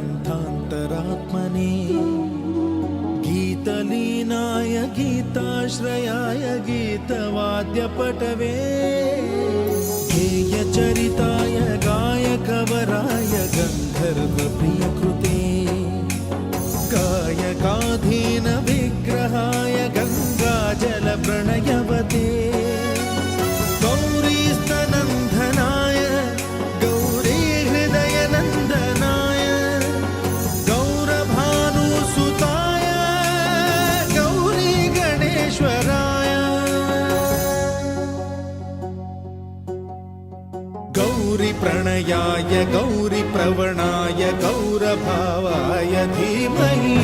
ग्रन्थान्तरात्मने गीतलीनाय गीताश्रयाय गीतवाद्यपटवे गेयचरिताय गायकवराय गन्धर्वप्रियकृते गायकाधीन विग्रहाय गङ्गाजलप्रणयवते गौरीस्तनन्दनाय गौरीहृदयनन्दनाय गौरभानुसुताय गौरीगणेश्वराय गौरीप्रणयाय गौरीप्रवणाय गौरभावाय धीमहि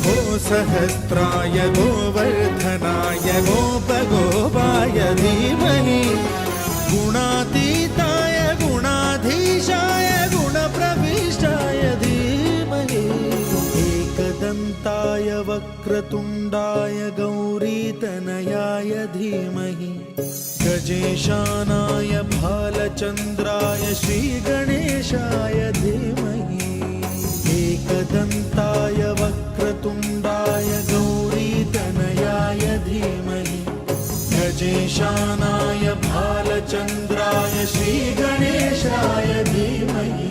गोसहस्राय गोवर्धनाय गोपगोपाय धीमहि गुणातीताय गुणाधीशाय गुणप्रविष्टाय धीमहि एकदन्ताय वक्रतुण्डाय गौरीतनयाय धीमहि गजेशानाय भालचन्द्राय श्रीगणेशाय धीमहि एकदन्ताय वक्रतुण्डाय गौरीतनयाय धीमहि गजेशानाय भालचन्द्राय श्रीगणेशाय धीमहि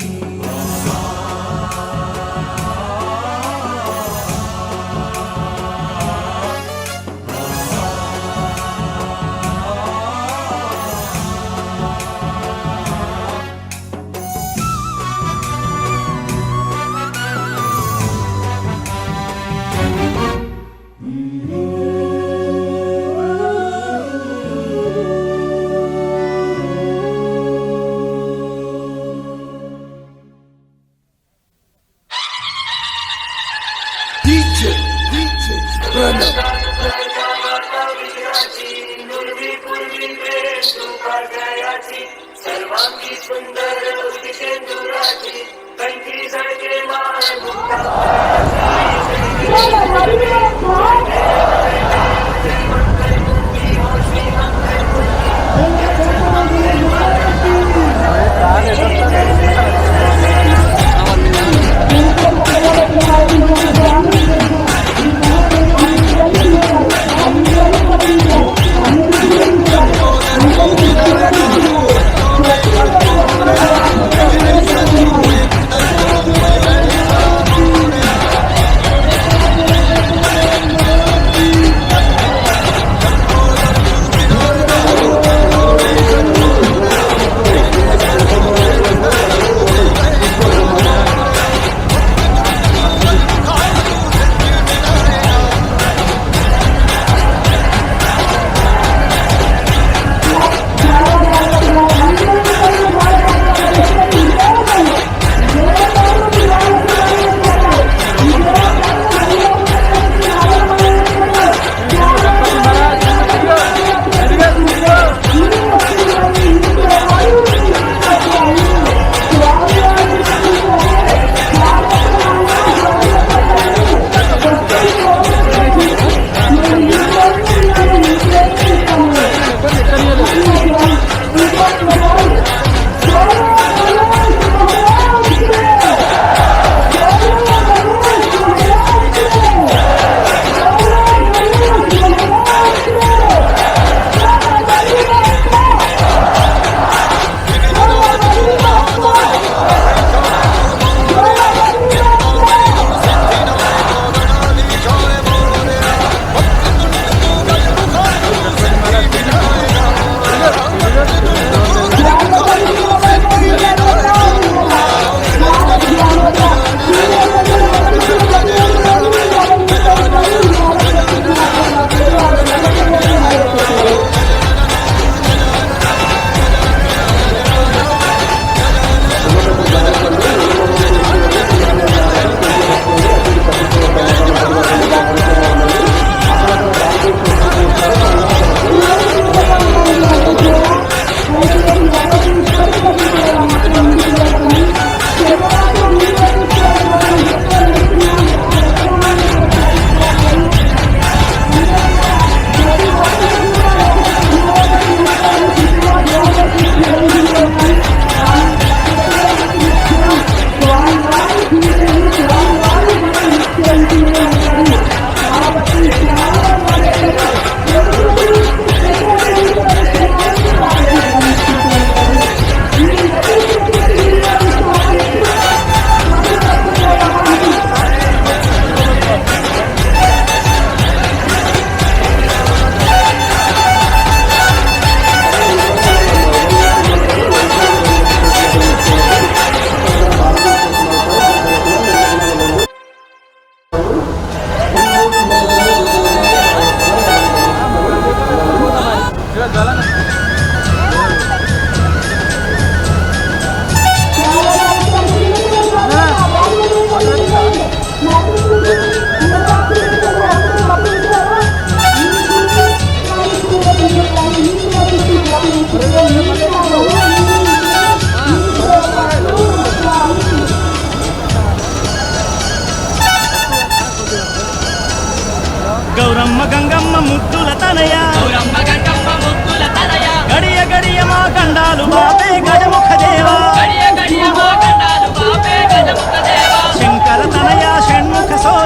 सर्वांगी सुंदर उदितेंदुराची कंठी झळके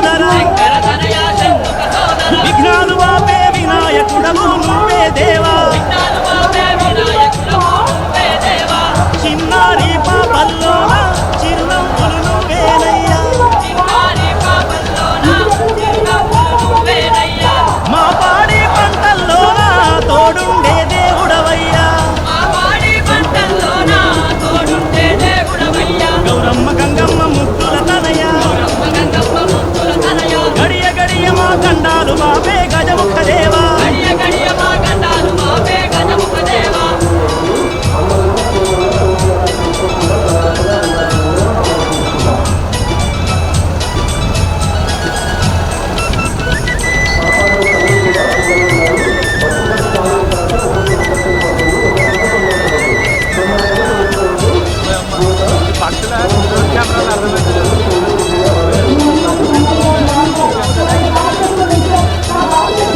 సోదర విఘ్నాలు వాపే వినాయకుడవు నువ్వే దేవా చిన్నారి పాపల్లోన చిరునవ్వులు నువ్వేనయ్యా మా పాడి పంటల్లోన తోడుండే దేవుడవయ్యా గౌరమ్మ గంగమ్మ ముద్దుల తనయ గడియ గడియ మా గండాలు బాబే గజముఖ దేవా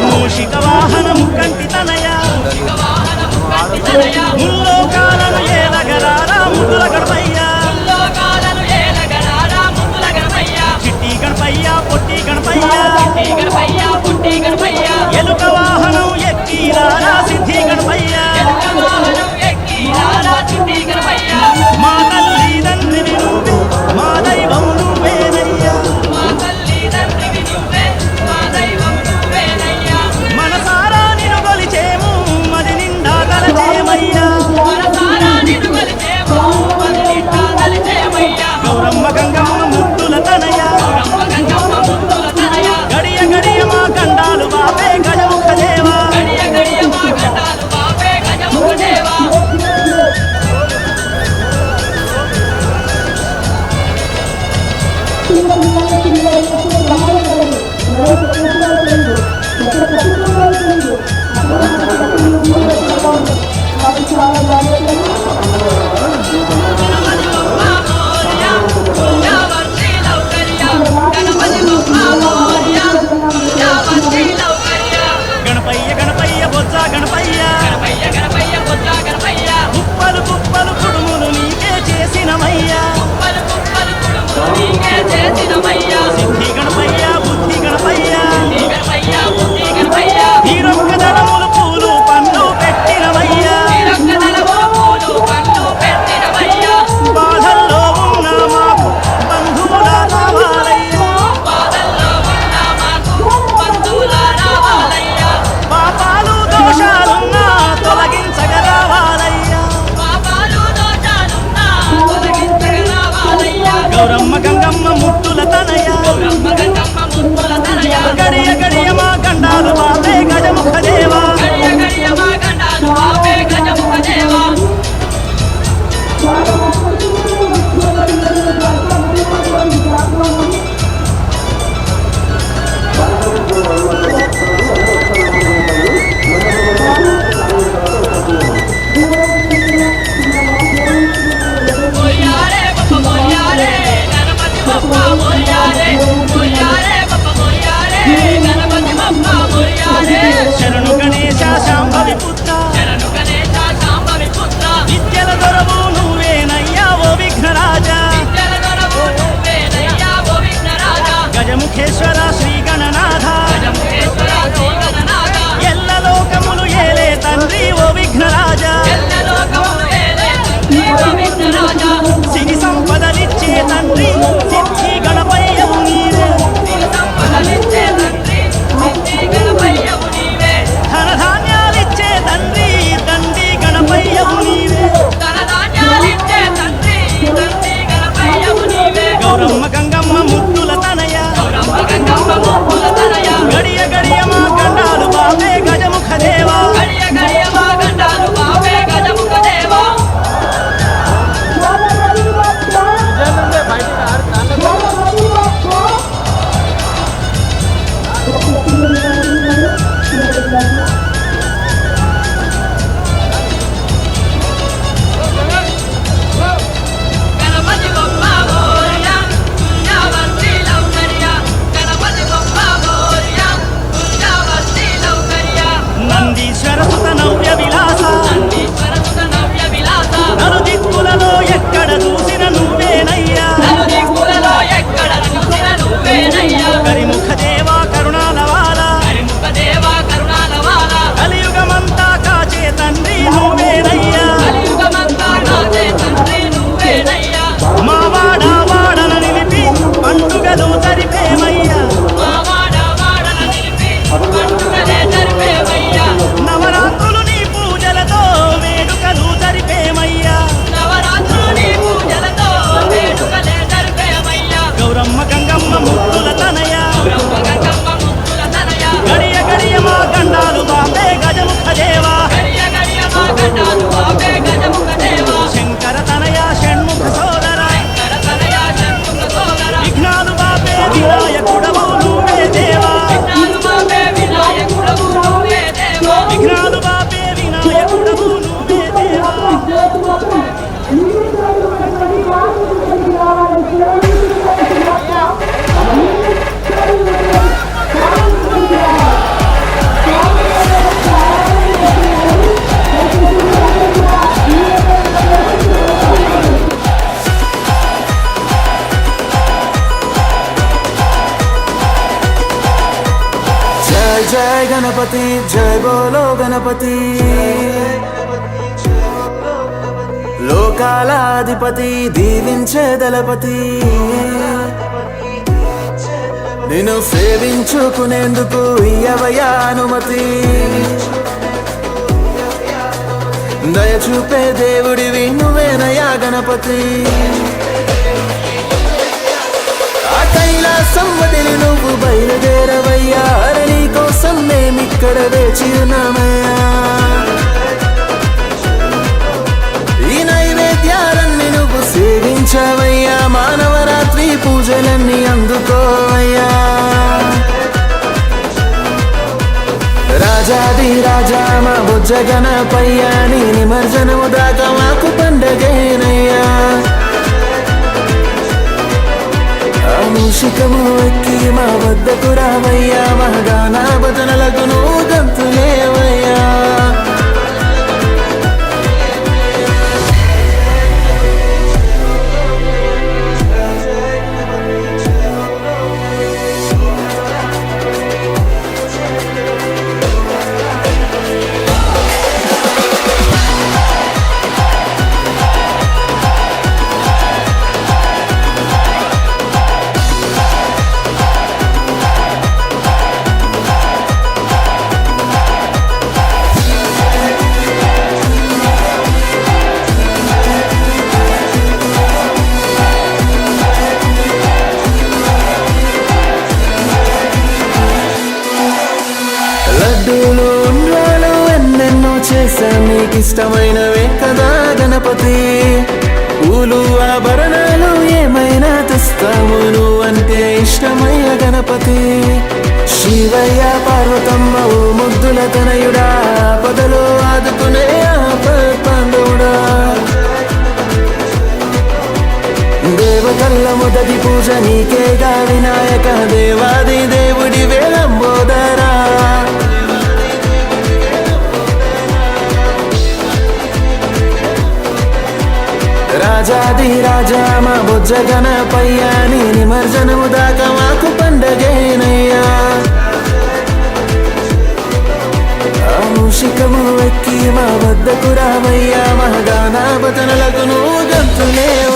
మూషిక వాహనము కంటి తనయ ముల్లోకాలను ఏలగరారా ముద్దుల గణపయ్యా చిట్టి గణపయ్యా పొట్టి గణపయ్యా ఎలుక వాహనం ఎక్కిరారా సిద్ధి గణపయ్యా మా తల్లి తండ్రివి నువ్వే మా దైవం నువ్వేనయ్యా మనసారా నిన్ను కొలిచేము మది నిండా తలచేమయ్యా గౌరమ్మ గంగమ్మ ముద్దుల తనయ గడియ గడియ మా గండాలు బాబే గజముఖ దేవా గణపయ్య గణపయ్య బొజ్జ గణపయ్య కుప్పలు కుప్పలు కుడుములు నీకే చేసినమయ్యా సిద్ధి గణపయ్య బుద్ధి గణపయ్య తీరొక్క దళములు పూలు పండ్లు పెట్టినమయ్యా బాధల్లో ఉన్న మాకు బంధువుల రావాలయ్యా పాపాలు దోషాలున్నా తొలగించగ రావాలయ్యా గౌరమ్మ గంగమ్మ ముద్దుల తనయ గడియ గడియ మా గండాలు బాబే గజముఖ దేవా శరణు గణేశ శాంభవి పుత్ర విద్యల దొరవు నువ్వేనయ్యా ఓ విఘ్నరాజా గజముఖేశ్వర శ్రీ గణనాథ ఎల్ల లోకములు ఏలే తండ్రి ఓ విఘ్నరాజా సిరి సంపదలిచ్చే తండ్రి సిద్ధి గణపయ్యవు నీవే ధనధాన్యాలిచ్చే తండ్రి जय गणपति जय बोलो गणपति లోకాలాధిపతి దీవించే దళపతి నిన్ను సేవించుకునేందుకు ఇయ్యవయ్యా అనుమతి దయచూపే దేవుడివి నువ్వేనయ్యా గణపతి ఆ కైలాసం వదిలి నువ్వు బయలుదేరవయ్యా నీ కోసం మేమిక్కడ వేచి ఉన్నామయ్యా సేవించవయ్యా మానవరాత్రి పూజలన్నీ అందుకోవయ్యా రాజాది రాజా మా బుజ్జ గణపయ్యా నీ నిమజ్జనము దాకా మాకు పండగేనయ్యా మూషికము ఎక్కి మా వద్దకు రావయ్యా మా గానా భజనలకు నువ్వు గంతులేవయ్యా లడ్డూలు ఉండ్రాలు ఎన్నెన్నో చేశా నీకిష్టమైనవే కదా గణపతి పూలు ఆభరణాలు ఏమైనా తెస్తాము నువ్వంటే ఇష్టమయ్య గణపతి శివయ్య పార్వతమ్మ ఓ ముద్దుల తనయుడా పదలో ఆదుకునే పాండవుడా దేవతల్ల మొదటి పూజ నీకేగా వినాయక దేవాది దేవుడి వేలంబోదరా రాజాది రాజా మా బుజ్జ గణపయ్యా నీ నిమజ్జనము దాకా మాకు పండగేనయ్యా మూషికము ఎక్కి మా వద్దకు రావయ్యా మా గానా భజనలకు నువ్వు గంతులేవయ్యా